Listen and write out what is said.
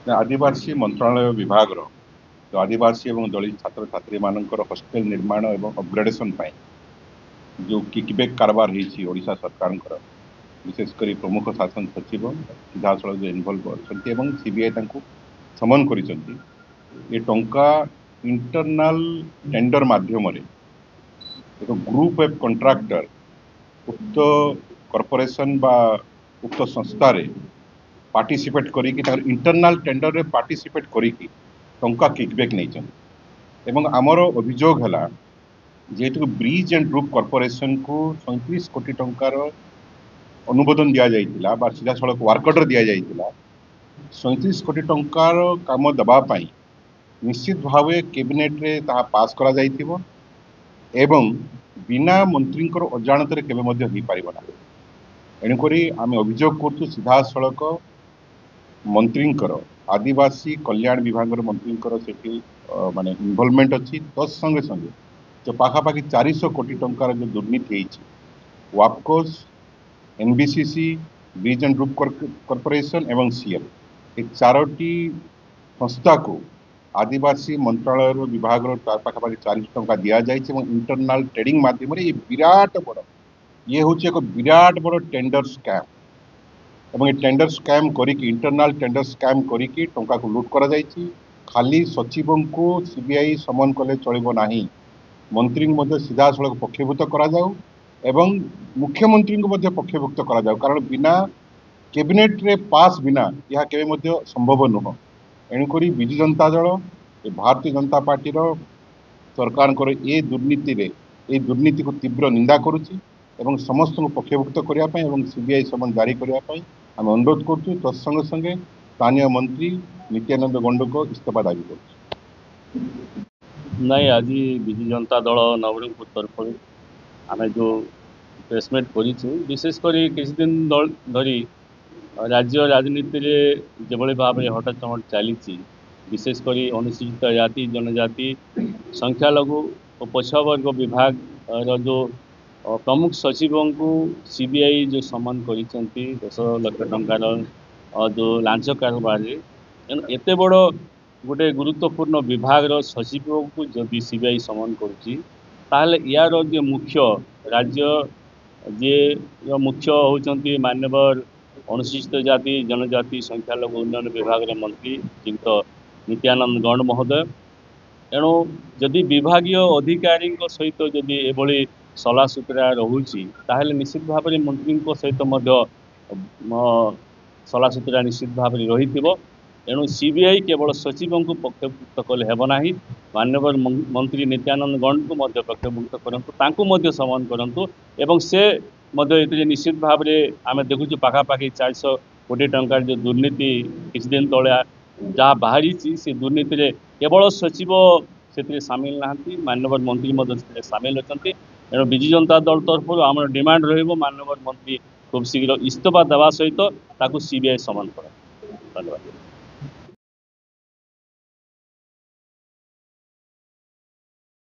आदिवासी मंत्रालय विभाग जो आदिवासी और दलित छात्र छात्री मानकर हॉस्टेल निर्माण और अपग्रेडेशन जो किकबैक कारबार होईसा सरकार विशेषकर प्रमुख शासन सचिव सीधा सड़क जो इनवल्व अच्छा सीबीआई समन कर टंका इंटरनाल टेंडर माध्यम एक ग्रुप ऑफ कंट्राक्टर उक्त कॉर्पोरेशन बा उक्त संस्था पार्टिसिपेट करी इंटरनाल टेंडर रे पार्टिसिपेट करी टंका किकबैक नहीं आमर अभियोग है जेहेतु ब्रिज एंड ग्रुप कॉर्पोरेशन को 37 कोटी टंकार अनुमोदन दि जाइए सीधा सड़क वर्क ऑर्डर दि जाइए 37 कोटी टंकार काम देवाई निश्चित भाव कैबिनेट रे ताहा पास करा जाइथिबो एवं बिना मंत्री अजाणत केवे पारना एणुक आम अभियोग कर सीधा सड़क मंत्री आदिवासी कल्याण विभाग मंत्री से माने इनवॉल्वमेंट अच्छी तत्संगे संगे जो पाखापाखि 400 कोटी टंकार जो दुर्नीति वापकोस NBCC bridge and group corporation एवं सीएल ये चारोटी संस्था को आदिवासी मंत्रालय विभाग पाखापाखि 400 टंका दि जाए इंटरनाल ट्रेडिंग माध्यम ये विराट बड़ ये हूँ एक विराट बड़ टेंडर स्कैम एवं ये टेंडर स्कैम करी इंटरनाल टेंडर स्कैम करी टंका को लुट करा जाइछि खाली सचिव को सीबीआई समन कले चलिबो नाही मंत्री को सीधा सड़क पक्षभूत करा जाऊ एवं मुख्यमंत्री को पक्षभुक्त करा जाऊ कारण बिना कैबिनेट रे पास बिना यह केवे संभव नुह एणुक विजु जनता दल भारतीय जनता पार्टी सरकार ये दुर्नीति को तीव्र निंदा करुच्ची एवं समस्त को पक्षभुक्त करने सीबीआई समन जारी करने आम अनुरोध करुँ तत्संगे संगे स्थानीय मंत्री नित्यानंद गंड को इस्तीफा दाबी कर नहीं आज विजु जनता दल नवरंगपुर तरफ आम जो प्रेसमेट कर विशेषकर किसी दिन धरी राज्य राजनीति रे जो भाव हटाचमट चली विशेषकर अनुसूचित जाति जनजाति संख्यालघु और पछवर्ग विभाग जो प्रमुख सचिव को सीबीआई जो सम्मान कर 10 लाख टंकार जो लांच कारोबार एत बड़ गोटे गुरुत्वपूर्ण विभाग सचिव को जदि सीबीआई सम्मान कर यार जो मुख्य राज्य जे मुख्य होती मान्यवर अनुसूचित जाति जनजाति संख्यालघु उन्नयन विभाग मंत्री श्रीयुक्त नित्यानंद गौड़ महोदय एणु जदि विभागीय अधिकारी सहित जदि एभली सला सुतरा रोचे ताहले निश्चित भाव में मंत्री सहित सला सुतरा निश्चित भाव में रही एणु सीबीआई केवल सचिव को पक्षभुक्त कले हेबना मान्यवर मंत्री नित्यानंद गौड़ को पक्षभुक्त करूँ सम्मान करूँ एवं से निश्चित भाव में आम देखु पाखापाखि 400 कोटी टंकार जो दुर्नीति किसी दिन तले जहाँ बाहरी से दुर्नीति रे केवल सचिव से सामिल नहांती मान्यवर मंत्री सामिल अच्छा एणु विजु जनता दल तरफ आम डिमांड मान्यवर मंत्री खूब शीघ्र इस्तीफा देवा सहित सीबीआई सम्मान कर धन्यवाद।